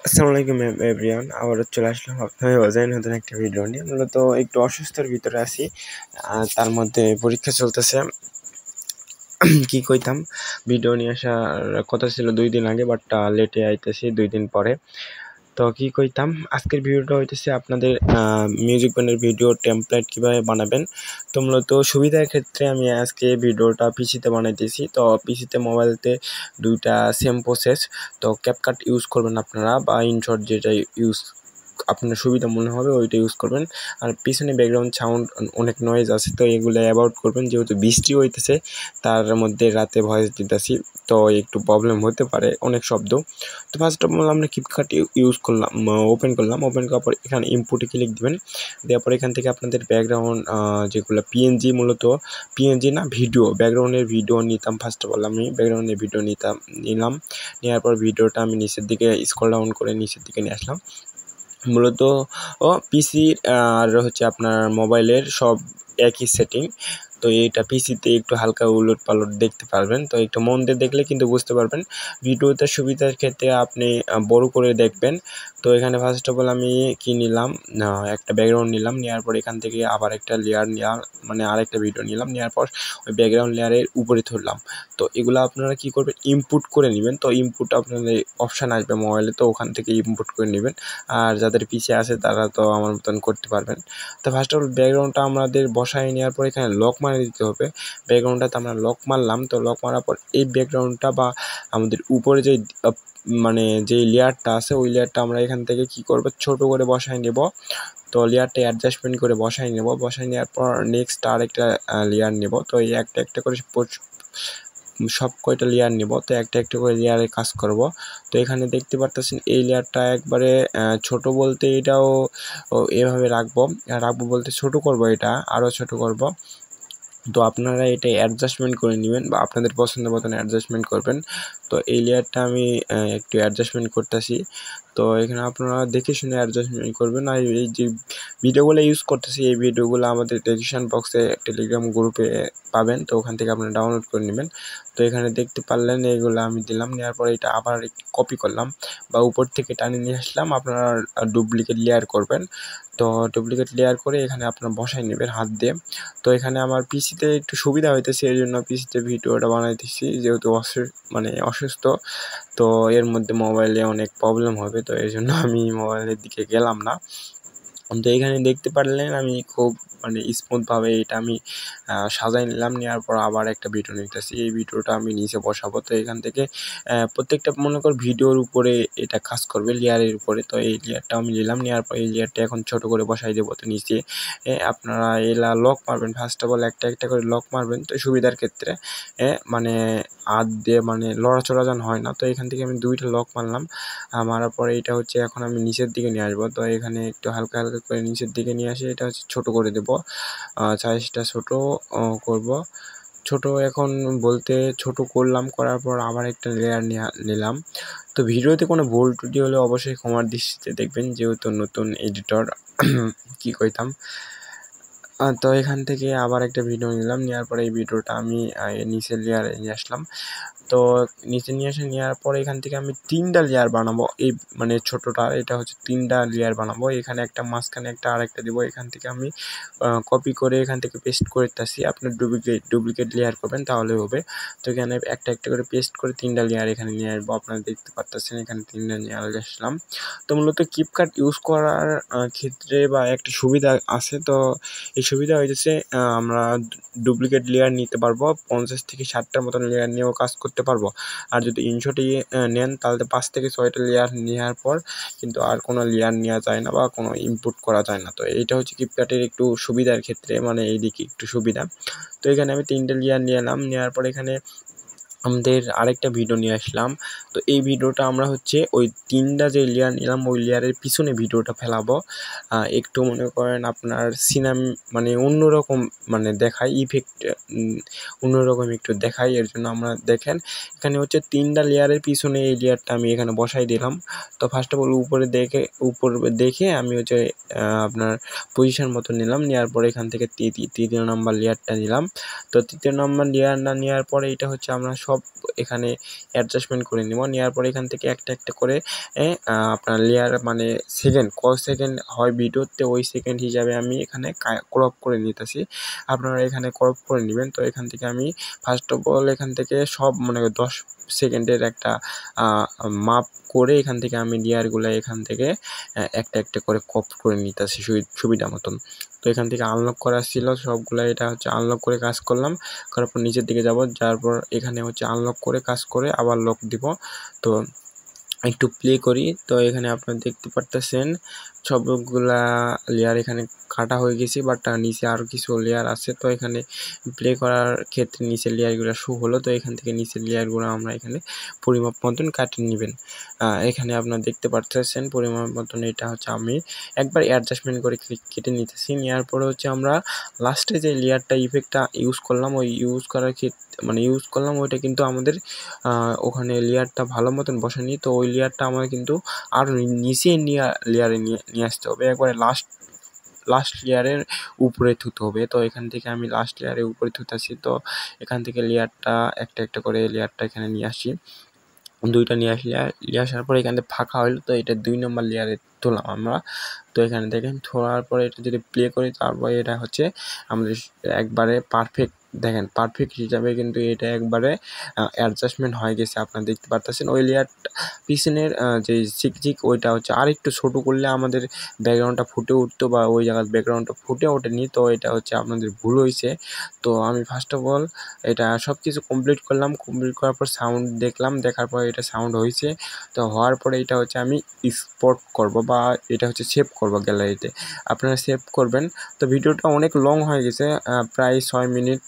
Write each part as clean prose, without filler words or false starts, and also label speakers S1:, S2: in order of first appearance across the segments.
S1: আসসালামু আলাইকুম এভরিওয়ান, আবারও চলে আসলাম আপনাদের অজাইন নতুন একটা ভিডিও নিয়ে। মূলত একটু অসুস্থর ভিতরে আছি, তার মধ্যে পরীক্ষা চলতেছে। কি কইতাম, ভিডিও নিয়ে আসার কথা ছিল 2 দিন আগে, বাট লেটে আইতেছি 2 দিন পরে। তো কি কইতাম, আজকের ভিডিওটা হইতেছে আপনাদের মিউজিক ব্যান্ডের ভিডিও টেমপ্লেট কিভাবে বানাবেন। তো মূলত সুবিধার ক্ষেত্রে আমি আজকে ভিডিওটা পিসিতে বানাইতেছি। তো পিসিতে মোবাইলতে দুইটা সেম প্রসেস। তো ক্যাপকাট ইউজ করবেন আপনারা, বা ইনশট যেটা ইউজ আপনার সুবিধা মনে হবে ওইটা ইউজ করবেন। আর পিছনে ব্যাকগ্রাউন্ড সাউন্ড অনেক নয়েজ আছে, তো এগুলো অ্যাভয়েড করবেন। যেহেতু বৃষ্টি হইতেছে, তার মধ্যে রাতে ভয়েস দিতেছি, তো একটু প্রবলেম হতে পারে অনেক শব্দ। তো ফার্স্ট অফ অল আমরা ক্যাপকাট ইউজ করলাম, ওপেন করার পর এখানে ইনপুটে ক্লিক দিবেন। দেওয়ার পর এখান থেকে আপনাদের ব্যাকগ্রাউন্ড যেগুলো পিএনজি, মূলত পিএনজি না ভিডিও, ব্যাকগ্রাউন্ডের ভিডিও নিতাম। ফার্স্ট অফ অল আমি ব্যাকগ্রাউন্ডের ভিডিও নিলাম। নেওয়ার পর ভিডিওটা আমি নিচের দিকে স্ক্রল ডাউন করে নিচের দিকে নিয়ে আসলাম। মূলত পিসির আর হচ্ছে আপনার মোবাইলের সব একই সেটিং। তো এইটা পিসিতে একটু হালকা উলট পালট দেখতে পারবেন, তো একটু মন দিয়ে দেখলে কিন্তু বুঝতে পারবেন। ভিডিওতে সুবিধার ক্ষেত্রে আপনি বড় করে দেখবেন। তো এখানে ফার্স্ট অফ অল আমি কি নিলাম, একটা ব্যাকগ্রাউন্ড নিলাম। নেওয়ার পর এখান থেকে আবার একটা লেয়ার নেওয়া, মানে আরেকটা ভিডিও নিলাম। নেওয়ার পর ওই ব্যাকগ্রাউন্ড লেয়ারের উপরে ধরলাম। তো এগুলো আপনারা কী করবেন, ইনপুট করে নেবেন। তো ইনপুট আপনাদের অপশান আসবে মোবাইলে, তো ওখান থেকে ইনপুট করে নেবেন। আর যাদের পিসি আছে তারা তো আমার মতন করতে পারবেন। তো ফার্স্ট অফ অল ব্যাকগ্রাউন্ডটা আমাদের বসায় নেওয়ার পর এখানে লক মারে দিতে হবে। ব্যাকগ্রাউন্ডটাতে আমরা লক মারলাম। তো লক মারার পর এই ব্যাকগ্রাউন্ডটা বা আমাদের উপরে যে মানে যেই লেয়ারটা আছে ওই লেয়ারটা আমরা এখান থেকে কি করব, ছোট করে বসায় নেব। তো লেয়ারটা অ্যাডজাস্টমেন্ট করে বসায় নেব। বসায় নেওয়ার পর নেক্সট আরেকটা লেয়ার নেব। তো এই একটা একটা করে সব কয়টা লেয়ার নেব। তো একটা একটা করে লেয়ারে কাজ করব। তো এখানে দেখতে পারতেছেন এই লেয়ারটা একবারে ছোট বলতে এটাও এভাবে রাখবো বলতে ছোট করব, এটা আরও ছোট করব। তো আপনারা এটা অ্যাডজাস্টমেন্ট করে নেবেন, বা আপনাদের পছন্দ মতন অ্যাডজাস্টমেন্ট করবেন। তো এই লেয়ারটা আমি একটু অ্যাডজাস্টমেন্ট করতেছি। তো এখানে আপনারা দেখে শুনে অ্যাডজাস্টমেন্ট করবেন। আর এই যে ভিডিওগুলো ইউজ করতেছি, এই ভিডিওগুলো আমাদের ডেসক্রিপশন বক্সে টেলিগ্রাম গ্রুপে পাবেন। তো ওখান থেকে আপনারা ডাউনলোড করে নেবেন। তো এখানে দেখতে পারলেন এইগুলো আমি দিলাম। নেওয়ার পরে এটা আবার কপি করলাম, বা উপর থেকে টানিয়ে নিয়ে আসলাম। আপনারা ডুপ্লিকেট লেয়ার করবেন। তো ডুপ্লিকেট লেয়ার করে এখানে আপনারা বসাই নেবেন হাত দিয়ে। তো এখানে আমার পিসিতে একটু সুবিধা হইতেছে, এই জন্য পিসিতে ভিডিওটা বানাইতেছি। যেহেতু অসুস্থ, তো এর মধ্যে মোবাইলে অনেক প্রবলেম হবে, তো এই জন্য আমি মোবাইলের দিকে গেলাম না। তো এখানে দেখতে পারলেন আমি খুব স্মুথভাবে এটা আমি সাজাই নিলাম। নেওয়ার পর আবার একটা ভিডিও নিতেছি। এই ভিডিওটা আমি নিচে বসাবো। তো এখান থেকে প্রত্যেকটা মনে কর ভিডিওর উপরে এটা কাজ করবে, লেয়ারের উপরে। তো এই লেয়ারটা আমি নিলাম। নেওয়ার পর এই লেয়ারটা এখন ছোট করে বসাই দেবো। তো নিচে আপনারা এলা লক মারবেন। ফার্স্ট অফ অল একটা একটা করে লক মারবেন, তো সুবিধার ক্ষেত্রে হাত দিয়ে লড়াচড়া যেন হয় না। তো এখান থেকে আমি 2টা লক মারলাম। মারার পরে এটা হচ্ছে এখন আমি নিচের দিকে নিয়ে আসবো। তো এখানে একটু হালকা হালকা করে নিচের দিকে নিয়ে আসে এটা হচ্ছে ছোট করে দেবো, সাইজটা ছোট করব। ছোট এখন বলতে ছোট করলাম, করার পর আবার একটা লেয়ার নিলাম। তো ভিডিওতে কোনো ভুল ত্রুটি হলে অবশ্যই ক্ষমার দৃষ্টিতে দেখবেন, যেহেতু নতুন এডিটর। কি কইতাম, তো এখান থেকে আবার একটা ভিডিও নিলাম। নেওয়ার পরে এই ভিডিওটা আমি নিচের লেয়ারে নিয়ে আসলাম। তো নিচে নেওয়ার পরে এখান থেকে আমি 3টা লেয়ার বানাবো। এই ছোটোটা এটা হচ্ছে 3টা লেয়ার বানাবো। এখানে একটা, মাঝখানে একটা, আরেকটা দেবো। এখান থেকে আমি কপি করে এখান থেকে পেস্ট করতেছি। আপনার ডুপ্লিকেট লেয়ার করবেন তাহলে হবে। তো এখানে একটা একটা করে পেস্ট করে 3টা লেয়ার এখানে নিয়ে আসবো। আপনারা দেখতে পাচ্ছেন এখানে 3টা নিয়ে আসলাম। তো মূলত ক্যাপকাট ইউজ করার ক্ষেত্রে বা একটা সুবিধা আছে। তো এই সুবিধা হয়েছে আমরা ডুপ্লিকেট লেয়ার নিতে পারবো। 50 থেকে 60টার মতন লেয়ার নিয়েও কাজ করতে পারবো। আর যদি ইনশটে নেন তাহলে 5 থেকে 6টা লেয়ার নেওয়ার পর কিন্তু আর কোনো লেয়ার নেওয়া যায় না, বা কোনো ইনপুট করা যায় না। তো এইটা হচ্ছে ক্যাপকাটের একটু সুবিধার ক্ষেত্রে, এইদিকে একটু সুবিধা। তো এখানে আমি 3টে লেয়ার নিলাম। নেওয়ার পর এখানে আমাদের আরেকটা ভিডিও নিয়ে আসলাম। তো এই ভিডিওটা আমরা হচ্ছে ওই 3টা যে লেয়ার নিলাম ওই লেয়ারের পিছনে ভিডিওটা ফেলাবো। একটু মনে করেন আপনার অন্যরকম দেখায়, ইফেক্ট অন্যরকম একটু দেখায়। এর জন্য আমরা দেখেন এখানে হচ্ছে 3টা লেয়ারের পিছনে এই লেয়ারটা আমি এখানে বসাই দিলাম। তো ফার্স্ট অফ অল উপর দেখে আমি হচ্ছে আপনার পজিশন মতো নিলাম। নেওয়ার পরে এখান থেকে 3 নম্বর লেয়ারটা নিলাম। তো 3 নম্বর লেয়ার নেওয়ার পরে এটা হচ্ছে আমরা সব সব এখানে অ্যাডজাস্টমেন্ট করে নিব। নেওয়ার পরে এখান থেকে একটা একটা করে আপনার লেয়ার মানে সেকেন্ড কয় সেকেন্ড হয় ভিডিওতে ওই সেকেন্ড হিসাবে আমি এখানে ক্রপ করে নিতেছি। আপনারা এখানে ক্রপ করে নেবেন। তো এখান থেকে আমি ফার্স্ট অফ অল এখান থেকে সব মনে করি 10 সেকেন্ডের একটা মাপ করে এখান থেকে আমি লেয়ারগুলো এখান থেকে একটা একটা করে ক্রপ করে নিতেছি সুবিধা মতন। তো এখান থেকে আনলক করা ছিল সবগুলো, এটা হচ্ছে আনলক করে কাজ করলাম। করার পর নিচের দিকে যাব, যাওয়ার পর এখানে হচ্ছে আনলক করে কাজ করে আবার লক দিব। তো একটু প্লে করি। তো এখানে আপনারা দেখতে পারতেছেন সবগুলা লেয়ার এখানে কাটা হয়ে গেছে, বাট নিচে আরও কিছু লেয়ার আছে। তো এখানে প্লে করার ক্ষেত্রে নিচের লেয়ারগুলো শো হলো। তো এখান থেকে নিচের লেয়ারগুলো আমরা এখানে পরিমাপ মতন কাটে নেবেন। এখানে আপনারা দেখতে পারতেছেন পরিমাপ মতন এটা হচ্ছে আমি একবার অ্যাডজাস্টমেন্ট করে কেটে নিতেছি। নেওয়ার পরে হচ্ছে আমরা লাস্টে যে লেয়ারটা ইফেক্টটা ইউজ করলাম ওই ইউজ করার ইউজ করলাম ওইটা কিন্তু আমাদের ওখানে লেয়ারটা ভালো মতন বসানি। তো ওই লেয়ারটা আমাদের কিন্তু আরও নিচে লেয়ারে নিয়ে আসতে হবে, একবারে লাস্ট লেয়ারের উপরে থুতে হবে। তো এখান থেকে আমি লাস্ট লেয়ারের উপরে থুতাছি। তো এখান থেকে লেয়ারটা একটা একটা করে লেয়ারটা এখানে নিয়ে আসি, দুইটা নিয়ে আসার পরে এখান থেকে ফাঁকা হইলো। তো এটা 2 নম্বর লেয়ারে তুললাম আমরা। তো এখানে দেখেন তোলার পরে এটা যদি প্লে করি তারপরে এটা হচ্ছে আমাদের একবারে পারফেক্ট, দেখেন পারফেক্ট হিসাবে কিন্তু এটা একবারে অ্যাডজাস্টমেন্ট হয়ে গেছে। আপনারা দেখতে পারতেছেন ওই লেয়ারটা পিছনের যে ঝিকঝিক ওইটা হচ্ছে আর একটু ছোটো করলে আমাদের ব্যাকগ্রাউন্ডটা ফুটে উঠতো, বা ওই জায়গার ব্যাকগ্রাউন্ডটা ফুটে ওঠেনি। তো এটা হচ্ছে আপনাদের ভুল হয়েছে। তো আমি ফার্স্ট অফ অল এটা সব কিছু কমপ্লিট করলাম। কমপ্লিট করার পর সাউন্ড দেখলাম, দেখার পরে এটা সাউন্ড হয়েছে। তো হওয়ার পরে এটা হচ্ছে আমি এক্সপোর্ট করব, বা এটা হচ্ছে সেভ করব গ্যালারিতে। আপনারা সেভ করবেন। তো ভিডিওটা অনেক লং হয়ে গেছে, প্রায় 6 মিনিট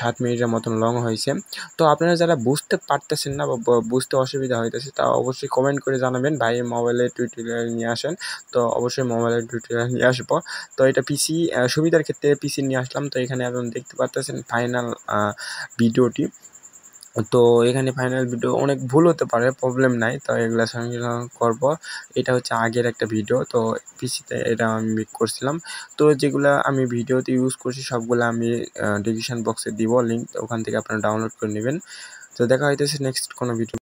S1: 7 মিনিটের মতন লং হয়েছে। তো আপনারা যারা বুঝতে পারতেছেন না বা বুঝতে অসুবিধা হইতেছে তা অবশ্যই কমেন্ট করে জানাবেন, ভাই মোবাইলের টিউটোরিয়াল নিয়ে আসেন। তো অবশ্যই মোবাইলের টিউটোরিয়াল নিয়ে আসবো। তো এটা পিসি সুবিধার ক্ষেত্রে পিসি নিয়ে আসলাম। তো এখানে আপনারা দেখতে পারতেছেন ফাইনাল ভিডিওটি। তো এখানে ফাইনাল ভিডিও অনেক ভুল হতে পারে, প্রবলেম নাই। তো এগুলো সংযোজন করব। এটা হচ্ছে আগের একটা ভিডিও, তো পিসিতে এটা আমি মেক করছিলাম। তো যেগুলো আমি ভিডিওতে ইউজ করছি সবগুলো আমি ডিসক্রিপশন বক্সে দিব লিঙ্ক, ওখান থেকে আপনারা ডাউনলোড করে নেবেন। তো দেখা হইতেছে নেক্সট কোনো ভিডিও।